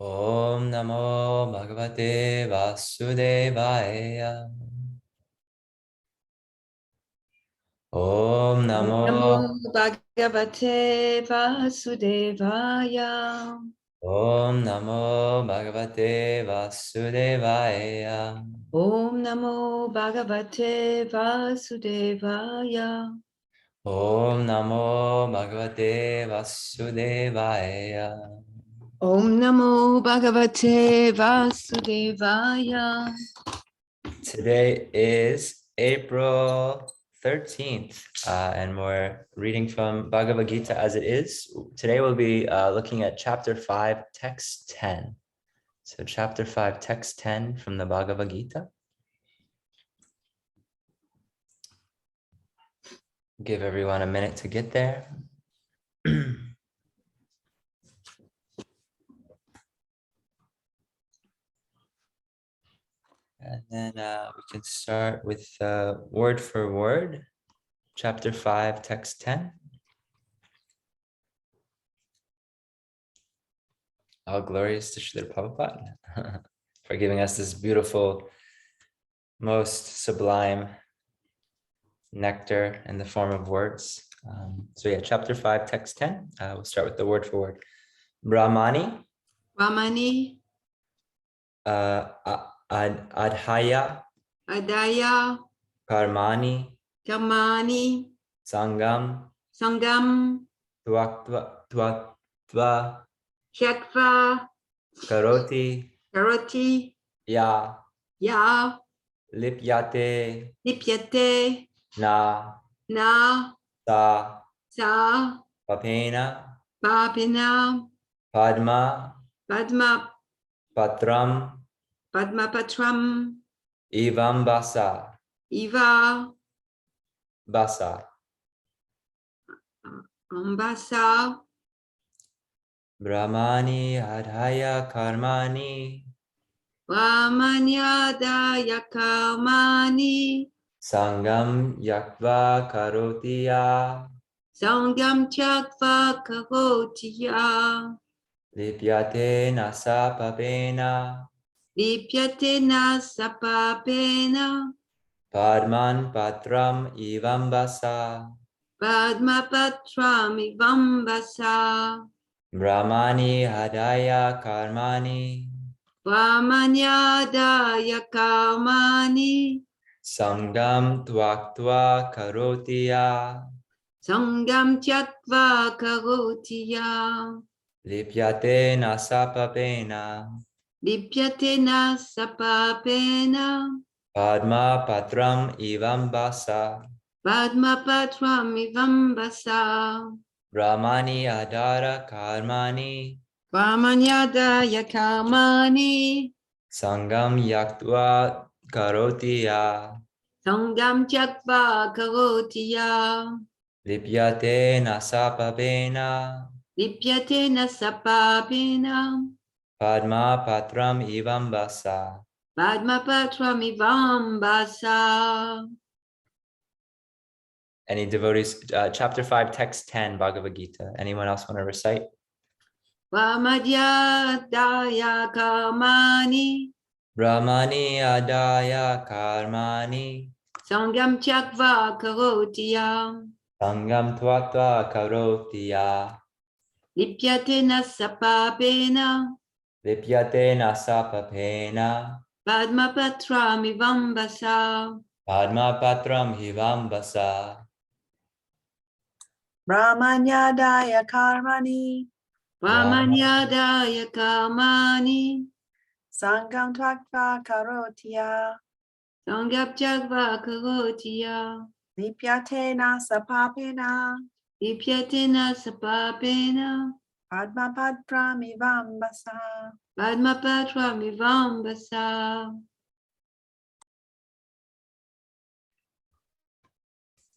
Om Namo Bhagavate Vasudevaya. Om Namo Namo Bhagavate Vasudevaya. Om Namo Bhagavate Vasudevaya. Om Namo Bhagavate Vasudevaya. Om Namo Bhagavate Vasudevaya. Om Namo Bhagavate Vasudevaya. Today is April 13th, and we're reading from Bhagavad Gita as it is. Today we'll be looking at chapter 5, text 10. So chapter 5, text 10 from the Bhagavad Gita. Give everyone a minute to get there. And then we can start with word for word, chapter 5, text 10. All glories to Srila Prabhupada for giving us this beautiful, most sublime nectar in the form of words. So yeah, chapter 5, text 10. We'll start with the word for word. Brahmani. Brahmani. Adhaya. Adaya. Karmani. Kamani. Sangam. Sangam. Tva. Shakva. Karoti. Karoti. Ya. Ya. Lipyate. Lipyate. Na. Na. Sa. Sa. Papena. Papina. Padma. Padma. Patram. Padmapatram. Evam basa. Iva. Basa. Ambasa. Brahmani adhaya karmani. Brahmanyadaya kamani. Sangam yakva karotiya. Sangam chakva kahotiya. Lipyate nasa papena. Lipyate na sapapena. Padman patram evam basa. Padmapatram ivambasa. Brahmani adhaya karmani. Brahmanyadaya kamani. Sangam tvaktva karotiya. Sangam chakva kahotiya. Lipyate nasa papena. Lipyate na sapapena. Padma patram evam basa. Padmapatram ivambasa. Brahmani adhara karmani. Brahmanyadaya kamani. Sangam yaktva karotiya. Sangam chakva karotiya. Lipyate nasapapena. Lipyate na sapapena. Padma patram evam basa. Padmapatram ivambasa. Any devotees? Chapter 5, text 10, Bhagavad Gita. Anyone else want to recite? Brahmanyadaya kamani. Brahmani adaya karmani. Sangam chakva karotiya. Sangam tvatva karotiya. Lipyate na sapapena. Lipyate nasapapena. Padmapatram ivambasa. Padma patram evam basa. Brahmanyadaya karmani. Brahmanyadaya kamani. Sangam tvaktva karotiya. Sangam chakva karotiya. Lipyate na sapapena. Lipyate na sapapena. Padmapatram ivambasa. Padmapatram ivambasa.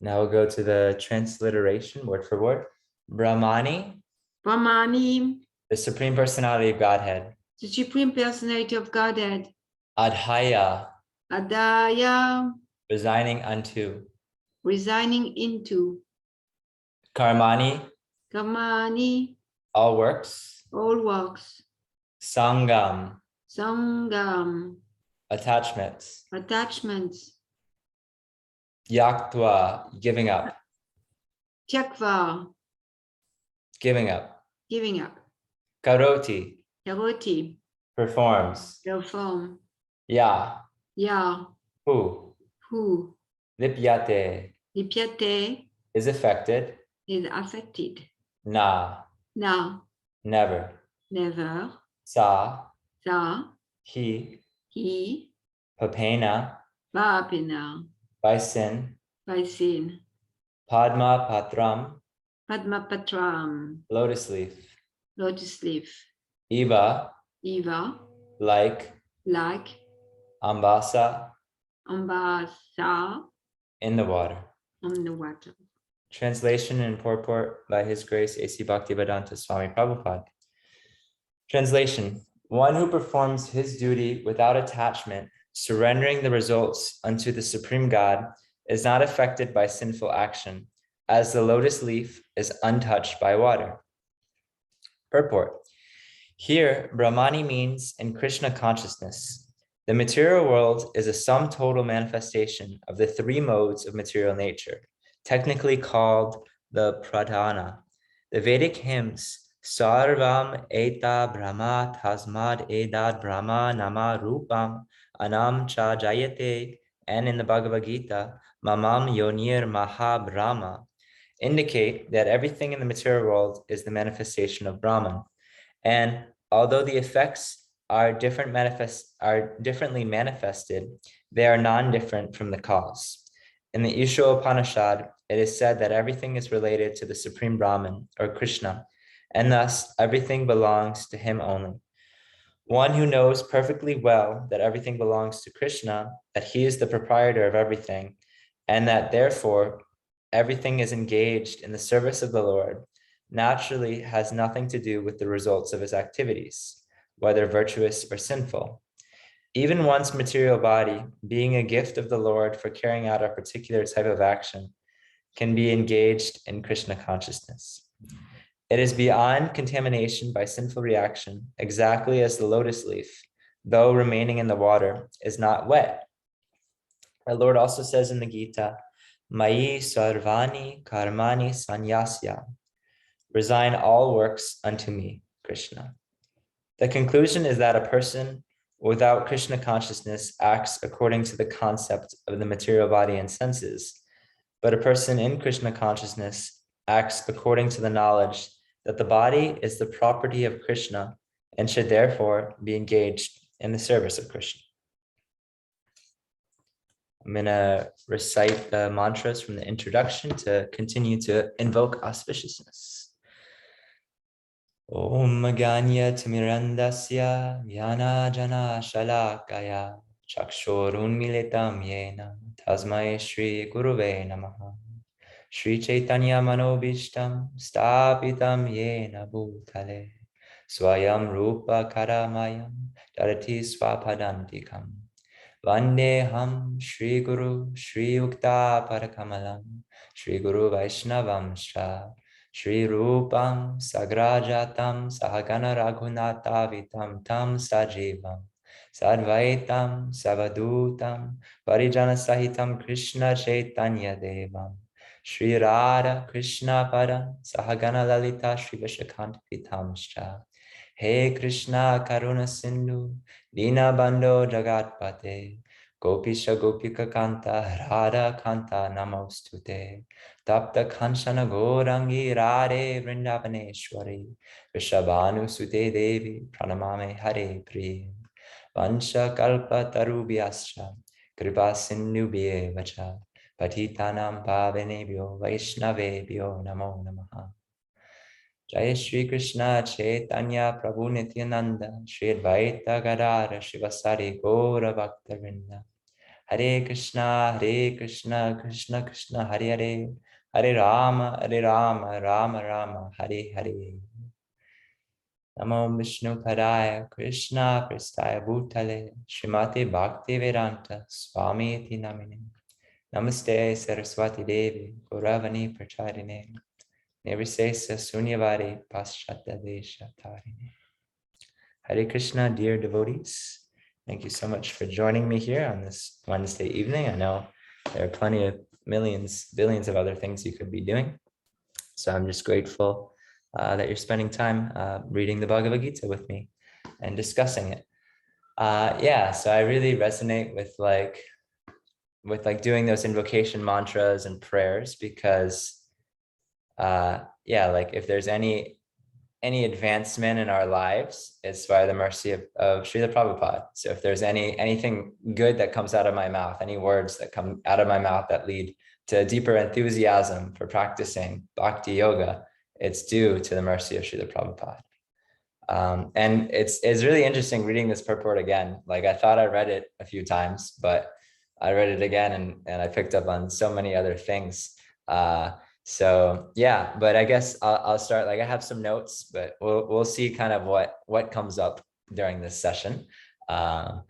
Now we'll go to the transliteration, word for word. Brahmani, Brahmani, the Supreme Personality of Godhead. the Supreme Personality of Godhead. Adhaya, Adaya, resigning unto. resigning into. Karmani, Kamani, all works. all works. Sangam, Sangam, attachments. attachments. Yaktva, giving up, Tyakva, giving up. giving up. Karoti, Karoti, performs. perform. Ya, Ya, who. who. Lipyate, Lipyate is affected. is affected. Na, Now, never. never. Sa, Sa, he. he. Papena, Vapina, by sin. by sin. Padma patram, Padmapatram, lotus leaf. lotus leaf. Eva, Eva, like. like. Ambasa, Ambasa, in the water. on the water. Translation and purport by His Grace A.C. Bhaktivedanta Swami Prabhupada. Translation: one who performs his duty without attachment, surrendering the results unto the Supreme God, is not affected by sinful action, as the lotus leaf is untouched by water. Purport: here, Brahmani means in Krishna consciousness. The material world is a sum total manifestation of the three modes of material nature, technically called the pradhana. The Vedic hymns, Sarvam Eta Brahma Tasmad Edad Brahma Nama Rupam Anam Cha Jayate, and in the Bhagavad Gita, Mamam Yonir Maha Brahma, indicate that everything in the material world is the manifestation of Brahman. And although the effects are differently manifested, they are non-different from the cause. In the Isha Upanishad, it is said that everything is related to the Supreme Brahman, or Krishna, and thus everything belongs to him only. One who knows perfectly well that everything belongs to Krishna, that he is the proprietor of everything, and that therefore everything is engaged in the service of the Lord, naturally has nothing to do with the results of his activities, whether virtuous or sinful. Even one's material body, being a gift of the Lord for carrying out a particular type of action, can be engaged in Krishna consciousness. It is beyond contamination by sinful reaction, exactly as the lotus leaf, though remaining in the water, is not wet. Our Lord also says in the Gita, Mai sarvani karmani sanyasya, resign all works unto me, Krishna. The conclusion is that a person without Krishna consciousness acts according to the concept of the material body and senses, but a person in Krishna consciousness acts according to the knowledge that the body is the property of Krishna and should therefore be engaged in the service of Krishna. I'm going to recite the mantras from the introduction to continue to invoke auspiciousness. Om Ganya Timirandasya Yana Jana Shalakaya Chakshorun Militam Yena Tasmai Shri Guruve Namaha Shri Chaitanya Manobishtam Stapitam Yena Bhutale Swayam Rupa Karamayam Darati Swapadantikam Vandeham Shri Guru Shri Ukta Parakamalam Shri Guru Vaishnavam Shra Shri Rupam Sagrajatam Sahagana Raghunatavitam Tam Sajivam Sadvaitam Savadutam Parijana Sahitam Krishna Chaitanya Devam Shri Radha Krishna Padam Sahagana Lalita Shri Vishakant Pitamscha He Krishna Karuna Sindhu Dina Bando Jagatpate Gopisha Gopika Kanta Radha Kanta Namostute Tapta Kanchana Gorangi Radhe Vrindavaneshwari Vishabhanu Sute Devi Pranamame Hare Priya Vansha Kalpa Tarubhyascha Kripa Sindhubhye Vacha Patitanam Pavanebhyo Vaishnavebhyo Namo Namaha Jai Shri Krishna Chaitanya Prabhu Nityananda Shri Advaita Gadara Shivasari Gaura Bhakta Vrinda Hare Krishna Krishna Krishna Hare Hare Hare Rama Rama Rama Hare Hare Namo Vishnu Padaya Krishna Prastaya Bhutale Srimati Bhakti Vedanta Swami Iti Namine Namaste Saraswati Devi Gauravani Prachadine Nirvisesa Sunyavadi Paschata Desha Tarine. Hare Krishna, dear devotees. Thank you so much for joining me here on this Wednesday evening. I know there are plenty of millions, billions of other things you could be doing. So I'm just grateful that you're spending time reading the Bhagavad Gita with me and discussing it. So I really resonate with doing those invocation mantras and prayers because if there's any advancement in our lives, it's by the mercy of Srila Prabhupada. So if there's anything good that comes out of my mouth, any words that come out of my mouth that lead to deeper enthusiasm for practicing bhakti yoga, it's due to the mercy of Srila Prabhupada. And it's really interesting reading this purport again. Like I thought I read it a few times, but I read it again and I picked up on so many other things. But I guess I'll start. Like I have some notes, but we'll see kind of what comes up during this session. I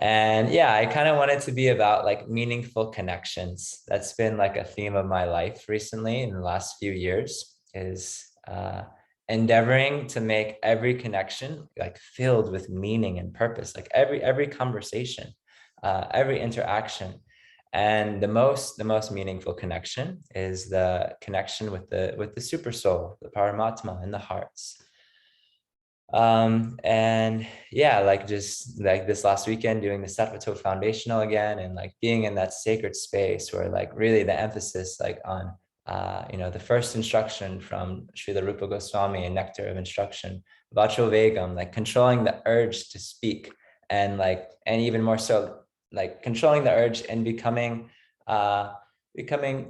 kind of want it to be about like meaningful connections. That's been like a theme of my life recently in the last few years, is endeavoring to make every connection like filled with meaning and purpose, like every conversation, every interaction. And the most meaningful connection is the connection with the super soul, the Paramatma in the hearts. Just like this last weekend doing the Sattvato foundational again, and like being in that sacred space where like really the emphasis like on the first instruction from Srila Rupa Goswami and Nectar of Instruction, Vacho Vegam, like controlling the urge to speak, and even more so like controlling the urge and becoming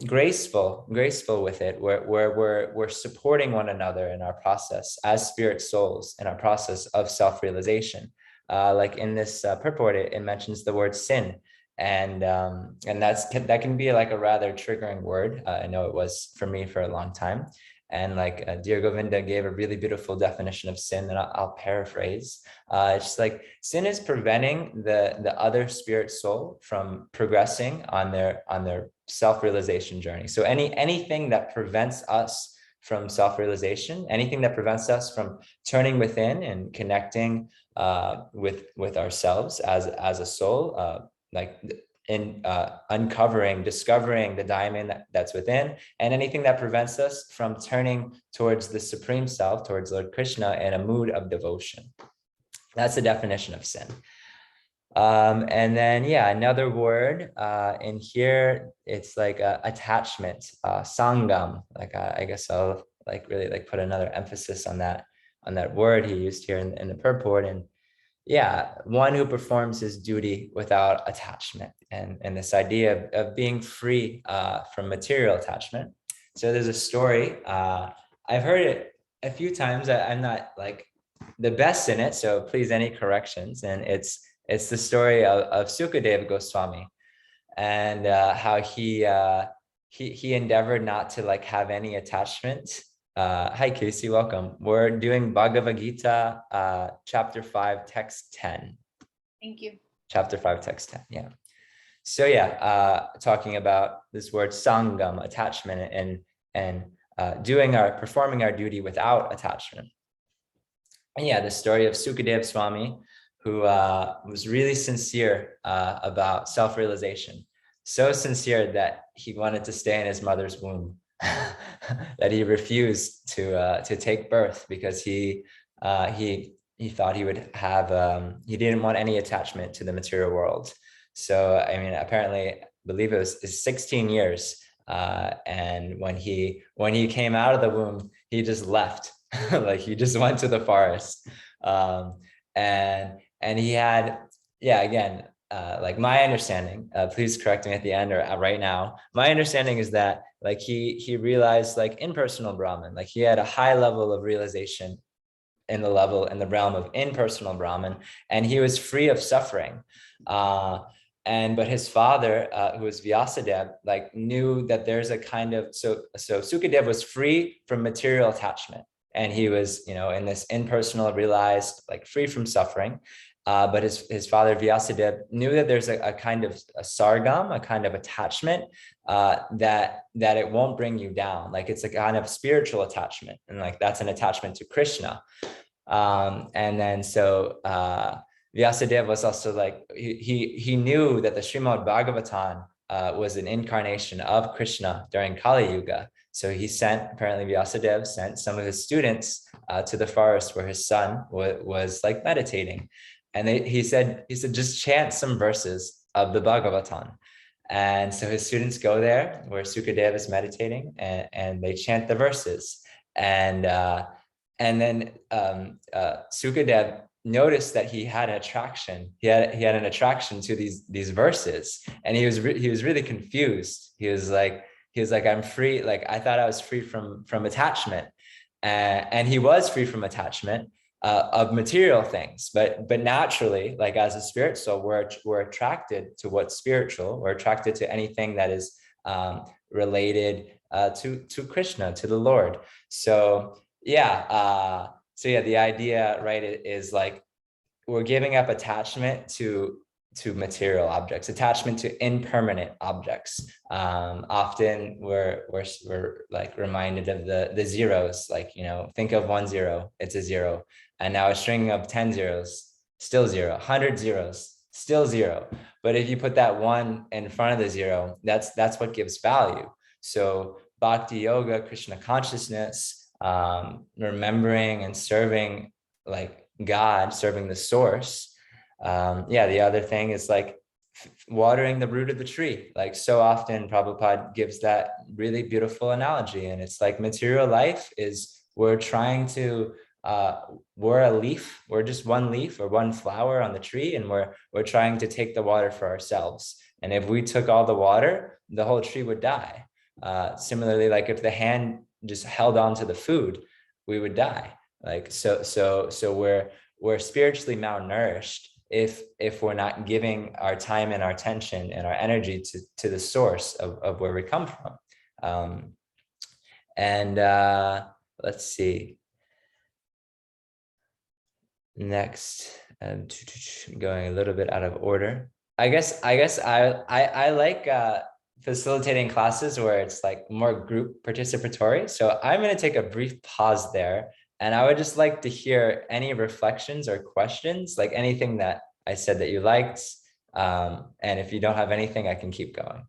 graceful with it, where we're supporting one another in our process as spirit souls in our process of self-realization. Like in this purport, it mentions the word sin, and that can be like a rather triggering word. I know it was for me for a long time. And dear Govinda gave a really beautiful definition of sin, and I'll paraphrase. It's just like sin is preventing the other spirit soul from progressing on their self-realization journey. So anything that prevents us from self-realization, anything that prevents us from turning within and connecting with ourselves as a soul, discovering the diamond that's within, and anything that prevents us from turning towards the Supreme Self, towards Lord Krishna in a mood of devotion. That's the definition of sin. Another word in here, it's like attachment, sangam. I guess I'll really put another emphasis on that word he used here in the purport. And one who performs his duty without attachment, and this idea of being free from material attachment. So there's a story, I've heard it a few times. I'm not like the best in it, so please, any corrections. And it's the story of Sukadeva Goswami, and how he endeavored not to have any attachment. Hi Casey, welcome. We're doing Bhagavad Gita, chapter 5, text 10. Thank you. Chapter 5, text 10, yeah. So talking about this word sangam, attachment, and performing our duty without attachment. And the story of Sukadeva Swami, who was really sincere about self-realization, so sincere that he wanted to stay in his mother's womb. That he refused to take birth because he thought he would have he didn't want any attachment to the material world. So apparently, I believe it was 16 years, and when he came out of the womb, he just left. He just went to the forest, and he had my understanding, please correct me at the end or right now, my understanding is that he realized impersonal Brahman, he had a high level of realization in the realm of impersonal Brahman, and he was free of suffering. But his father, who was Vyasadeva, knew that there's a kind of, so Sukadeva was free from material attachment, and he was, in this impersonal, realized, free from suffering. But his father Vyasadeva knew that there's a kind of a sargam, a kind of attachment that it won't bring you down. It's a kind of spiritual attachment, and that's an attachment to Krishna. And then so Vyasadeva was also like, he knew that the Srimad Bhagavatam was an incarnation of Krishna during Kali Yuga. So he sent, apparently Vyasadeva sent some of his students to the forest where his son was like meditating. And he said, just chant some verses of the Bhagavatam. And so his students go there where Sukadeva is meditating, and they chant the verses. And then Sukadeva noticed that he had an attraction. He had an attraction to these verses, and he was really confused. He was like, I'm free. Like, I thought I was free from attachment, and he was free from attachment of material things. But naturally, like as a spirit soul, we're attracted to what's spiritual. We're attracted to anything that is related to Krishna, to the Lord. So yeah. The idea, right, is like we're giving up attachment to material objects, attachment to impermanent objects. Often we're like reminded of the zeros, like, think of 1 0, it's a 0. And now a string of 10 zeros, still 0, 100 zeros, still 0. But if you put that 1 in front of the 0, that's what gives value. So bhakti yoga, Krishna consciousness, remembering and serving like God, serving the source. The other thing is like watering the root of the tree. Like so often Prabhupada gives that really beautiful analogy. And it's like material life is, we're trying to, we're a leaf, we're just one leaf or one flower on the tree, and we're trying to take the water for ourselves. And if we took all the water, the whole tree would die. Similarly, like if the hand just held on to the food, we would die. Like so we're spiritually malnourished if we're not giving our time and our attention and our energy to the source of where we come from. Let's see. Next, going a little bit out of order. I guess I like facilitating classes where it's like more group participatory. So I'm going to take a brief pause there, and I would just like to hear any reflections or questions, like anything that I said that you liked. And if you don't have anything, I can keep going.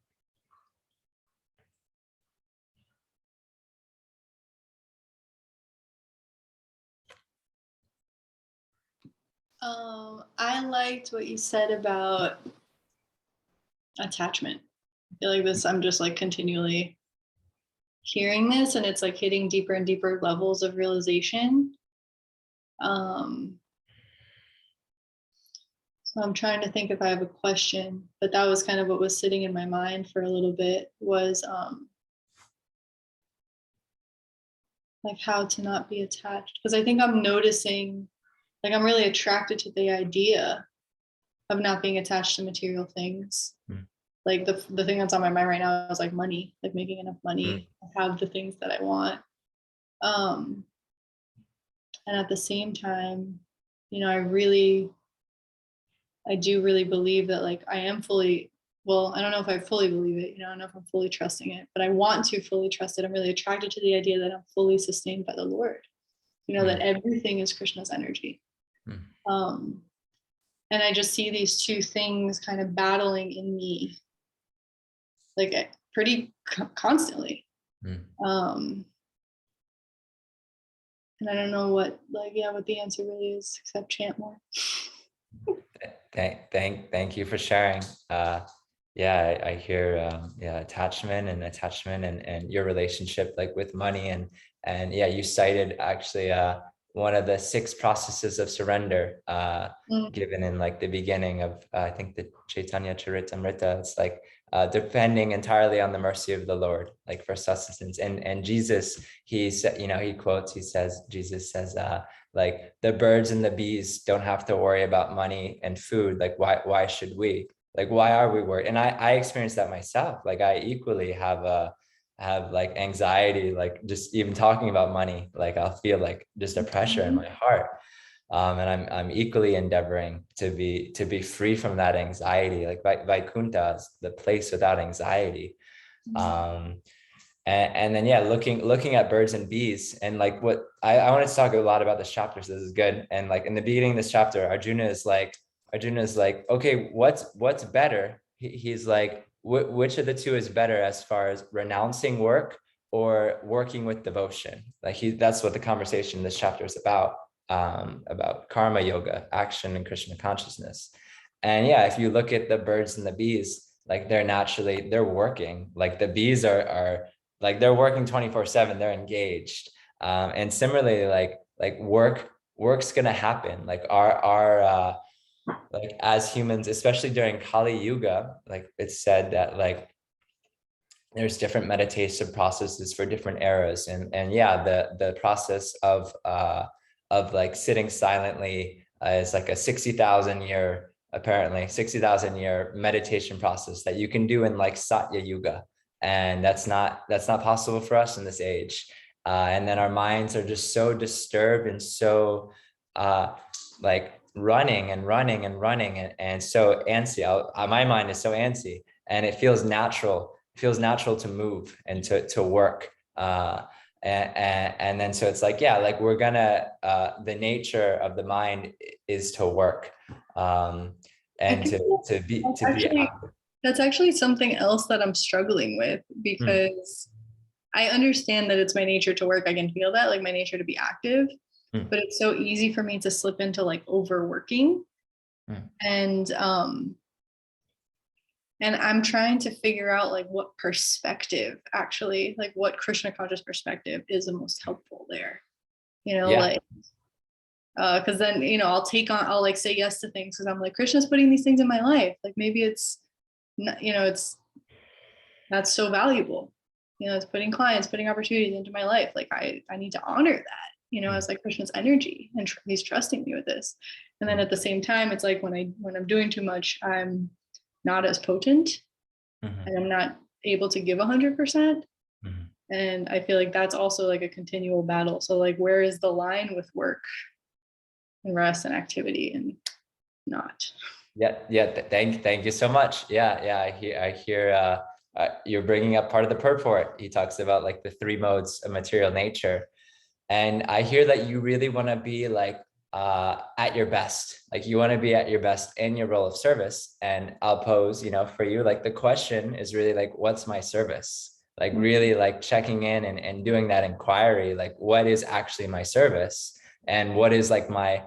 I liked what you said about attachment. I feel like this, I'm just like continually hearing this, and it's like hitting deeper and deeper levels of realization. So I'm trying to think if I have a question, but that was kind of what was sitting in my mind for a little bit, was like how to not be attached. Because I think I'm noticing, like I'm really attracted to the idea of not being attached to material things. Like the thing that's on my mind right now is like money, like making enough money, have the things that I want. And at the same time, I do really believe that like I am fully, well, I don't know if I fully believe it, I don't know if I'm fully trusting it, but I want to fully trust it. I'm really attracted to the idea that I'm fully sustained by the Lord, that everything is Krishna's energy. And I just see these two things kind of battling in me, like pretty constantly. And I don't know what the answer really is, except chant more. Thank you for sharing. I hear attachment and your relationship like with money and you cited actually one of the 6 processes of surrender given in like the beginning of I think the Chaitanya Charitamrita. It's like depending entirely on the mercy of the Lord, like for sustenance. And Jesus, he said, Jesus says like the birds and the bees don't have to worry about money and food. Like why should we? Like why are we worried? And I experienced that myself. Like I equally have like anxiety, like just even talking about money, like I'll feel like just a pressure in my heart. And I'm equally endeavoring to be free from that anxiety. Like Vaikuntha is the place without anxiety. and then yeah, looking at birds and bees, and like what I wanted to talk a lot about this chapter, so this is good. And like in the beginning of this chapter, Arjuna is like, okay, what's better? He's like, which of the two is better as far as renouncing work or working with devotion? Like that's what the conversation in this chapter is about karma yoga, action and Krishna consciousness. And yeah, if you look at the birds and the bees, like they're working. Like the bees are like they're working 24/7, they're engaged. And similarly, like work's gonna happen. Like our like as humans, especially during Kali Yuga, like it's said that like there's different meditation processes for different eras. And yeah, the process of like sitting silently is like a 60,000 year, apparently 60,000 year meditation process that you can do in like Satya Yuga. And that's not possible for us in this age. And then our minds are just so disturbed and so like running and so antsy. My mind is so antsy, and it feels natural to move and to work. And then so it's like, yeah, like we're gonna the nature of the mind is to work, and to be active. That's actually something else that I'm struggling with, because I understand that it's my nature to work. I can feel that, like my nature to be active, but it's so easy for me to slip into like overworking. And I'm trying to figure out like what perspective actually, like what Krishna conscious perspective is the most helpful there, like, because then, I'll like say yes to things because I'm like, Krishna's putting these things in my life. Like maybe it's not, that's so valuable. It's putting clients, putting opportunities into my life. Like I need to honor that, as like Krishna's energy, and he's trusting me with this. And then at the same time, it's like when I'm doing too much, I'm not as potent, and I'm not able to give 100%. And I feel like that's also like a continual battle. So like, where is the line with work and rest and activity and not? Thank you so much. I hear you're bringing up part of the purport. He talks about like the three modes of material nature, and I hear that you really want to be like at your best. Like you want to be at your best in your role of service. And I'll pose, for you, like the question is really like, what's my service? Like really like checking in and doing that inquiry, like what is actually my service, and what is like my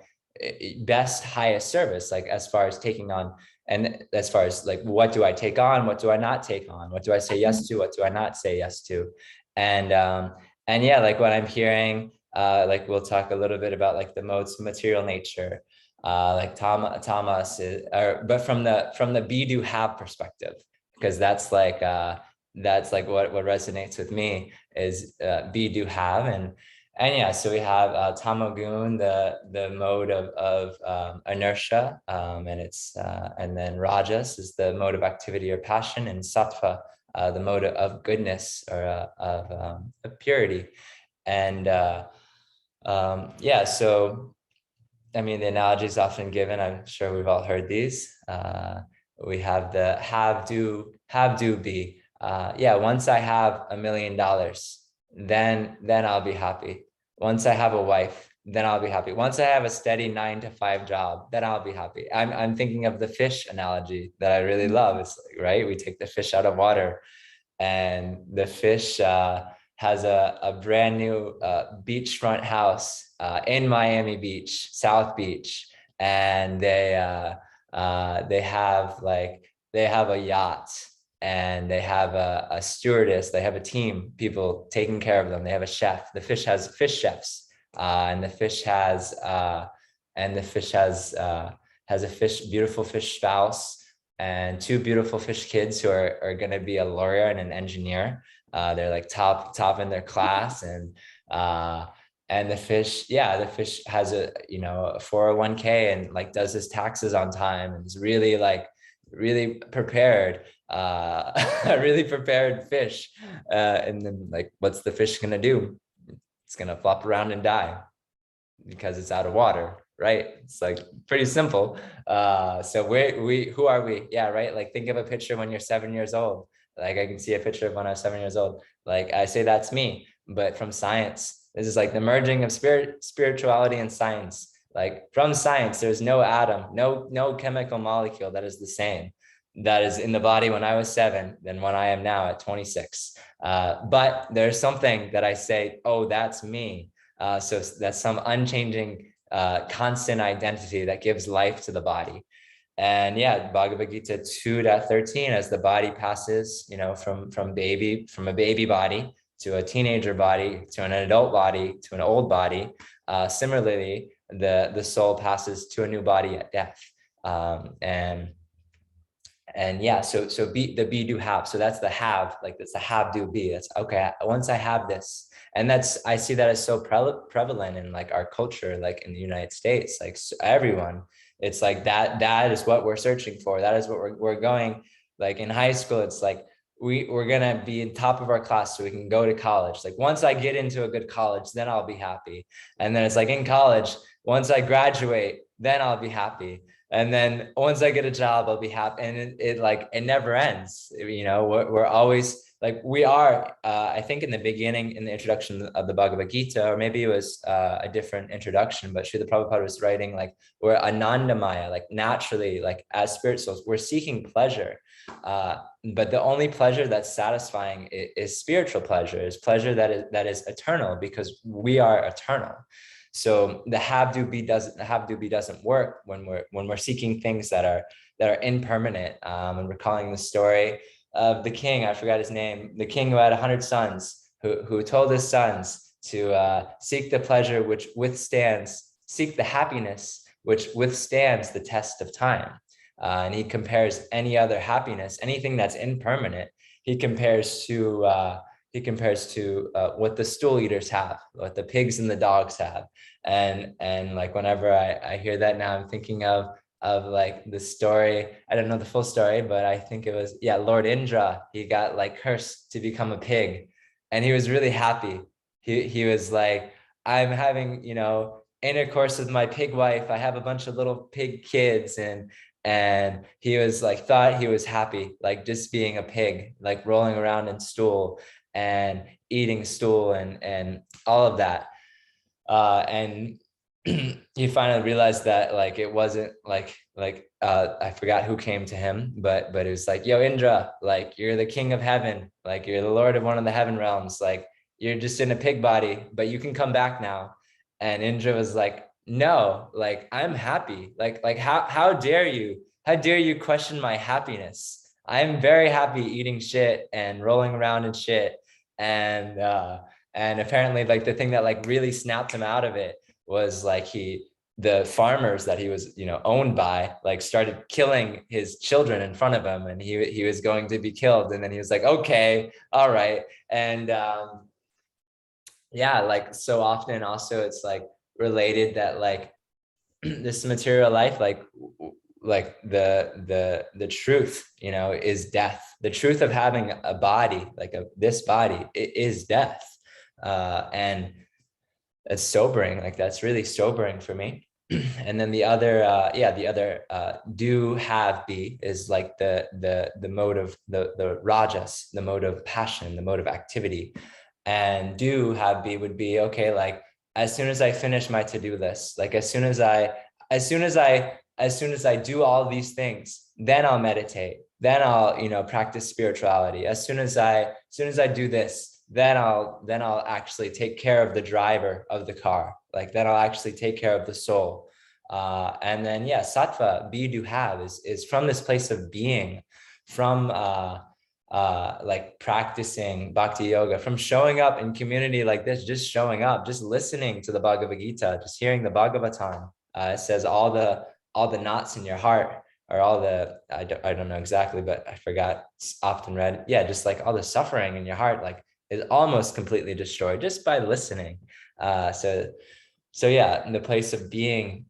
best, highest service, like as far as taking on, and as far as like, what do I take on? What do I not take on? What do I say yes to? What do I not say yes to? And yeah, like what I'm hearing, like we'll talk a little bit about like the modes of material nature, like tamas is, but from the be do have perspective, because that's like what resonates with me is be do have. And yeah, so we have tamagun, the mode of inertia, and it's and then rajas is the mode of activity or passion, and sattva, the mode of goodness or of purity. And yeah, so I mean, the analogy is often given. I'm sure we've all heard these. We have the have, do, be. Yeah, once I have $1 million, then I'll be happy. Once I have a wife, then I'll be happy. Once I have a steady 9-to-5 job, then I'll be happy. I'm thinking of the fish analogy that I really love. It's like, right, we take the fish out of water, and the fish has a brand new beachfront house in Miami Beach, South Beach, and they have a yacht, and they have a stewardess, they have a team, people taking care of them. They have a chef. The fish has fish chefs, and the fish has a beautiful fish spouse and 2 beautiful fish kids who are going to be a lawyer and an engineer. They're like top in their class, and the fish has a 401k and like does his taxes on time, and is really prepared, a really prepared fish. And then like, what's the fish gonna do? It's gonna flop around and die because it's out of water, right? It's like pretty simple. So who are we? Yeah, right. Like think of a picture when you're 7 years old. Like I can see a picture of when I was 7 years old. Like I say that's me, but from science, this is like the merging of spirituality and science. Like from science, there's no atom, no chemical molecule that is the same that is in the body when I was 7 than when I am now at 26. But there's something that I say, oh, that's me. So that's some unchanging, constant identity that gives life to the body. And yeah, Bhagavad Gita 2.13, as the body passes, from a baby body to a teenager body to an adult body to an old body. Similarly, the soul passes to a new body at death. And yeah, so be do have. So that's the have, like that's the have do be. That's okay. Once I have this, and I see that as so prevalent in like our culture, like in the United States, like everyone. It's like that is what we're searching for. That is what we're going. Like in high school, it's like we're gonna be in top of our class so we can go to college. Like once I get into a good college, then I'll be happy. And then it's like in college, once I graduate, then I'll be happy. And then once I get a job, I'll be happy. And it never ends. We're always like, we are, I think in the beginning, in the introduction of the Bhagavad Gita, or maybe it was a different introduction, but Srila Prabhupada was writing like, we're anandamaya, like naturally, like as spirit souls, we're seeking pleasure. But the only pleasure that's satisfying is spiritual pleasure, is pleasure that is eternal, because we are eternal. So the have do be doesn't work when we're seeking things that are impermanent. And we're calling the story of the king, I forgot his name, the king who had 100 sons, who told his sons to seek the pleasure which seek the happiness which withstands the test of time. And he compares any other happiness, anything that's impermanent, he compares to what the stool eaters have, what the pigs and the dogs have. And like whenever I hear that now, I'm thinking of like the story. I don't know the full story, but I think it was, Lord Indra, he got like cursed to become a pig, and he was really happy. He was like, I'm having, intercourse with my pig wife. I have a bunch of little pig kids, and he was like, thought he was happy, like just being a pig, like rolling around in stool and eating stool and all of that. And he finally realized that like it wasn't like I forgot who came to him, but it was like, yo, Indra, like you're the king of heaven, like you're the lord of one of the heaven realms, like you're just in a pig body, but you can come back now. And Indra was like, no, like I'm happy, like how dare you question my happiness? I'm very happy eating shit and rolling around in shit. And apparently like the thing that like really snapped him out of it was like the farmers that he was owned by like started killing his children in front of him, and he was going to be killed. And then he was like, okay, all right. And like so often also it's like related that like this material life, like the truth, is death. The truth of having a body, like this body, it is death. And it's sobering, like that's really sobering for me. And then the other do have be is like the mode of the rajas, the mode of passion, the mode of activity. And do have be would be, okay, like as soon as I finish my to-do list, like as soon as I do all these things, then I'll meditate, then I'll practice spirituality. As soon as I do this, then I'll actually take care of the driver of the car, like then I'll actually take care of the soul. And then sattva, be, do, have is from this place of being, from like practicing bhakti yoga, from showing up in community like this, just showing up, just listening to the Bhagavad Gita, just hearing the Bhagavatam. It says all the knots in your heart, or all the, I don't know exactly, but I forgot, it's often read, just like all the suffering in your heart, like is almost completely destroyed just by listening. So in the place of being,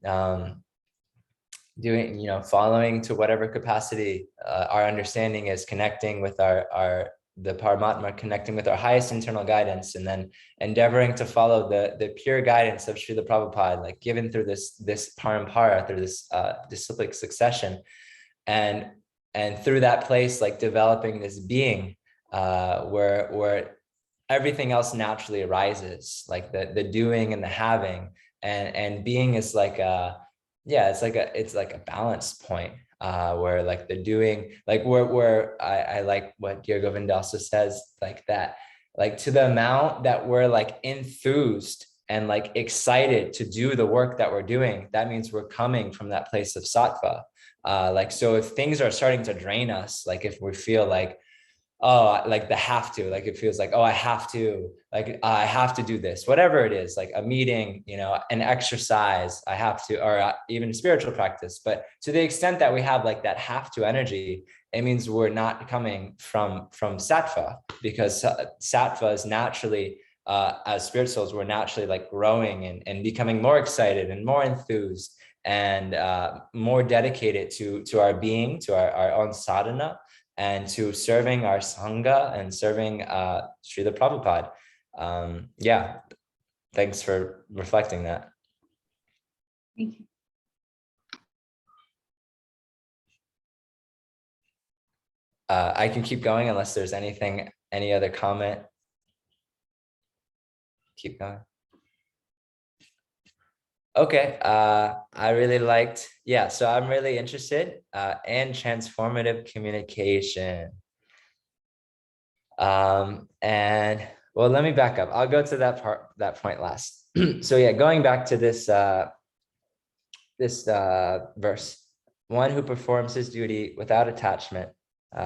doing, following to whatever capacity our understanding is, connecting with the Paramatma, connecting with our highest internal guidance, and then endeavoring to follow the pure guidance of Srila Prabhupada, like given through this parampara, through this disciplic succession. And and through that place, like developing this being where everything else naturally arises, like the doing and the having, and being is like it's like a balance point, where like the doing, like where I like what Dear Govind also says, like that, like to the amount that we're like enthused and like excited to do the work that we're doing, that means we're coming from that place of sattva. Like, so if things are starting to drain us, like if we feel like, oh, like the have to, like it feels like, oh, I have to, like I have to do this, whatever it is, like a meeting, you know, an exercise, I have to, or even spiritual practice. But to the extent that we have like that have to energy, it means we're not coming from sattva, because sattva is naturally, as spirit souls, we're naturally like growing and becoming more excited and more enthused and more dedicated to our being, to our own sadhana, and to serving our Sangha and serving Srila Prabhupada. Yeah, thanks for reflecting that. Thank you. I can keep going unless there's any other comment. Keep going. Okay, I really liked, yeah, so I'm really interested in transformative communication. And well, let me back up. I'll go to that point last. So yeah, going back to this verse, one who performs his duty without attachment,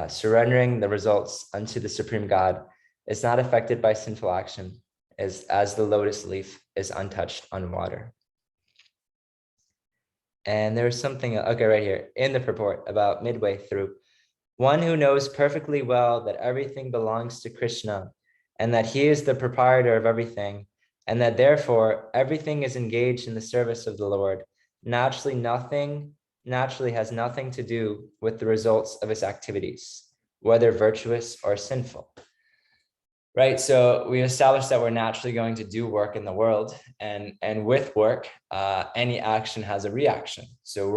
surrendering the results unto the Supreme God, is not affected by sinful action, as the lotus leaf is untouched on water. And there's something, okay, right here in the purport, about midway through. One who knows perfectly well that everything belongs to Krishna, and that he is the proprietor of everything, and that therefore everything is engaged in the service of the Lord, naturally has nothing to do with the results of his activities, whether virtuous or sinful. Right, so we established that we're naturally going to do work in the world, and with work, any action has a reaction. So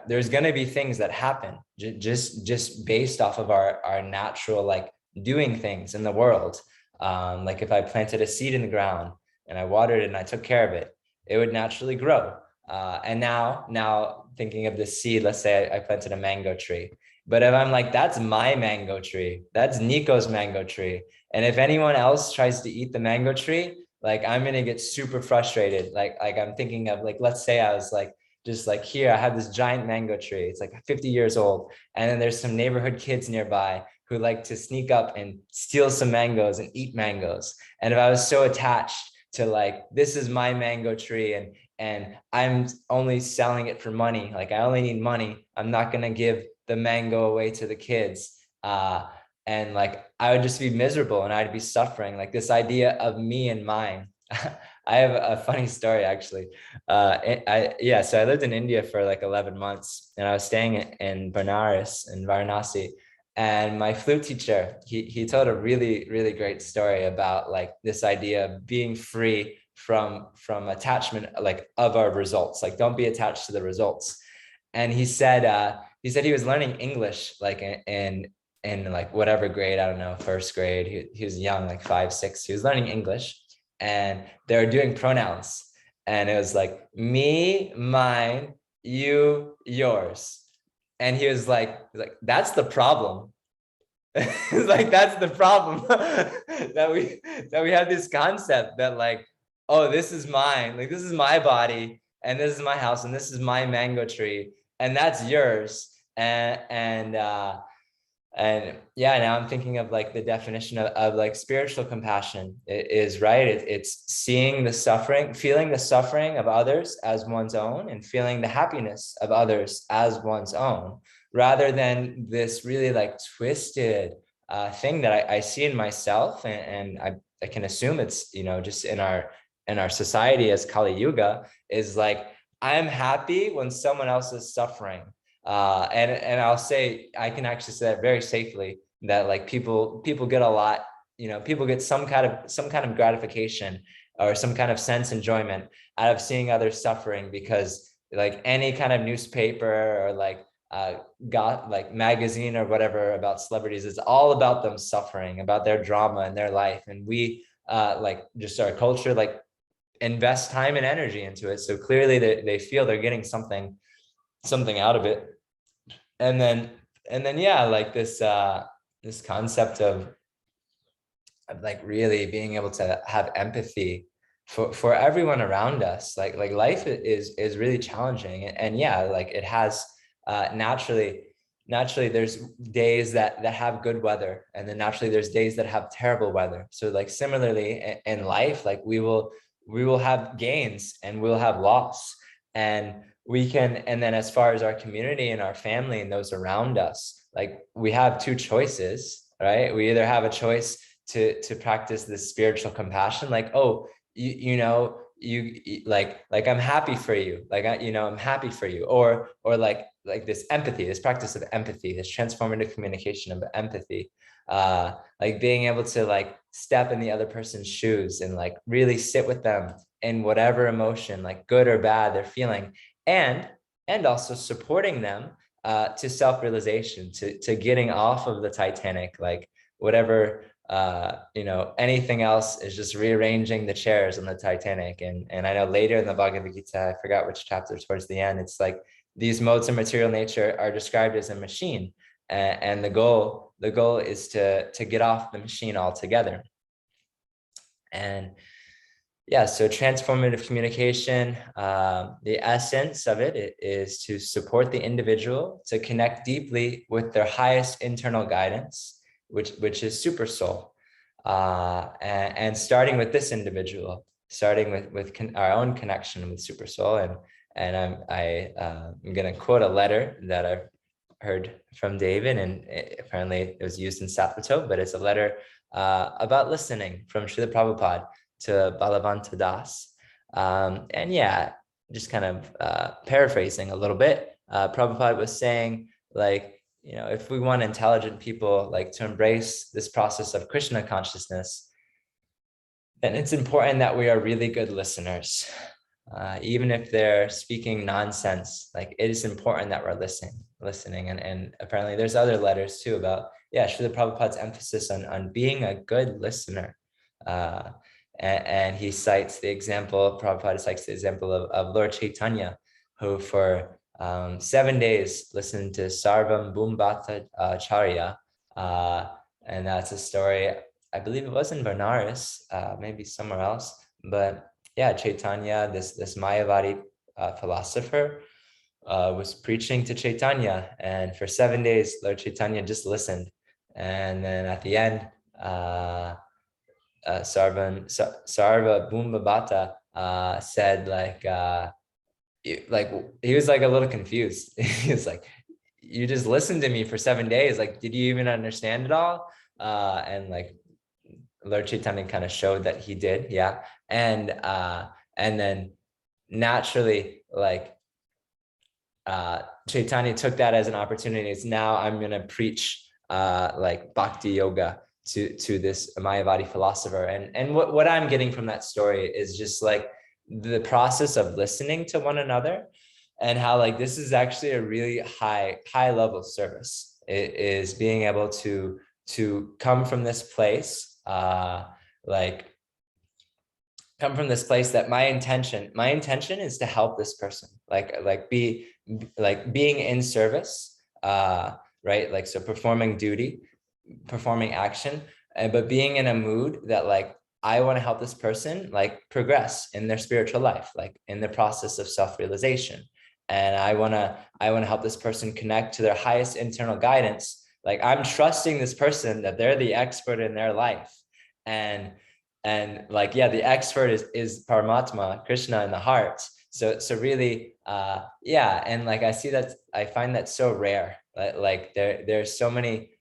there's gonna be things that happen just based off of our natural like doing things in the world. Like if I planted a seed in the ground and I watered it and I took care of it, it would naturally grow. And now thinking of the seed, let's say I planted a mango tree. But if I'm like, that's my mango tree, that's Nico's mango tree, and if anyone else tries to eat the mango tree, like I'm gonna get super frustrated. Like I'm thinking of like, let's say I was like, just like here, I have this giant mango tree. It's like 50 years old. And then there's some neighborhood kids nearby who like to sneak up and steal some mangoes and eat mangoes. And if I was so attached to like, this is my mango tree and I'm only selling it for money, like I only need money, I'm not gonna give the mango away to the kids. And like, I would just be miserable and I'd be suffering, like this idea of me and mine. I have a funny story actually. So I lived in India for like 11 months and I was staying in Benares, in Varanasi. And my flute teacher, he told a really, really great story about like this idea of being free from attachment, like of our results, like don't be attached to the results. And he said he was learning English, like in like whatever grade, I don't know, first grade. He was young, like 5, 6. He was learning English, and they were doing pronouns, and it was like me, mine, you, yours. And he was like, that's the problem. It's like, that's the problem. that we have this concept that like, oh, this is mine, like this is my body, and this is my house, and this is my mango tree, and that's yours. And yeah, now I'm thinking of like the definition of like spiritual compassion is right. It's seeing the suffering, feeling the suffering of others as one's own, and feeling the happiness of others as one's own, rather than this really like twisted thing that I see in myself, and I can assume it's, you know, just in our society as Kali Yuga, is like, I'm happy when someone else is suffering. And I'll say, I can actually say that very safely, that like people get a lot, you know, people get some kind of gratification or some kind of sense enjoyment out of seeing others suffering, because like any kind of newspaper or like got like magazine or whatever about celebrities. It's all about them suffering, about their drama in their life. And we like just our culture, like invest time and energy into it. So clearly they feel they're getting something out of it. And then yeah, like this concept of like really being able to have empathy for everyone around us. Like life is really challenging, and yeah, like it has naturally there's days that have good weather, and then naturally there's days that have terrible weather. So like similarly in life, like we will have gains and we'll have loss, and we can, and then as far as our community and our family and those around us, like we have two choices, right? We either have a choice to practice this spiritual compassion, like, oh, you know, you like I'm happy for you, like I'm happy for you, or like this empathy, this practice of empathy, this transformative communication of empathy, like being able to like step in the other person's shoes and like really sit with them in whatever emotion, like good or bad, they're feeling, and also supporting them to self-realization, to getting off of the Titanic, like whatever, anything else is just rearranging the chairs on the Titanic. And I know later in the Bhagavad Gita, I forgot which chapter, towards the end, it's like these modes of material nature are described as a machine, and the goal is to get off the machine altogether. And yeah, so transformative communication, the essence of it is to support the individual to connect deeply with their highest internal guidance, which is super soul, and starting with this individual, starting with our own connection with super soul. And I'm going to quote a letter that I've heard from David, and apparently it was used in Sapporo, but it's a letter about listening from Srila Prabhupada to Balavanta Das. And yeah, just kind of paraphrasing a little bit, Prabhupada was saying, like, if we want intelligent people like to embrace this process of Krishna consciousness, then it's important that we are really good listeners. Even if they're speaking nonsense, like it is important that we're listening. And apparently there's other letters too about, yeah, Srila Prabhupada's emphasis on being a good listener. And he cites the example, Prabhupada cites the example of Lord Chaitanya, who for 7 days listened to Sarvam Bhumbata Charya. And that's a story, I believe it was in Benares, maybe somewhere else. But yeah, Chaitanya, this Mayavadi philosopher, was preaching to Chaitanya. And for 7 days, Lord Chaitanya just listened. And then at the end, Sarva Bhumbata said, like he was like a little confused. He was like, you just listened to me for 7 days, like did you even understand it all? And like Lord Chaitanya kind of showed that he did, yeah. And then naturally, like Chaitanya took that as an opportunity. It's now I'm gonna preach like bhakti yoga to this Mayavadi philosopher. And what I'm getting from that story is just like the process of listening to one another, and how like this is actually a really high level service. It is being able to come from this place, like come from this place that my intention is to help this person, like being in service, right? Like, so performing duty, performing action, but being in a mood that like, I want to help this person like progress in their spiritual life, like in the process of self-realization. And I want to help this person connect to their highest internal guidance. Like I'm trusting this person that they're the expert in their life. And like, yeah, the expert is Paramatma, Krishna in the heart. So really, yeah. And like, I find that so rare. Like there's so many,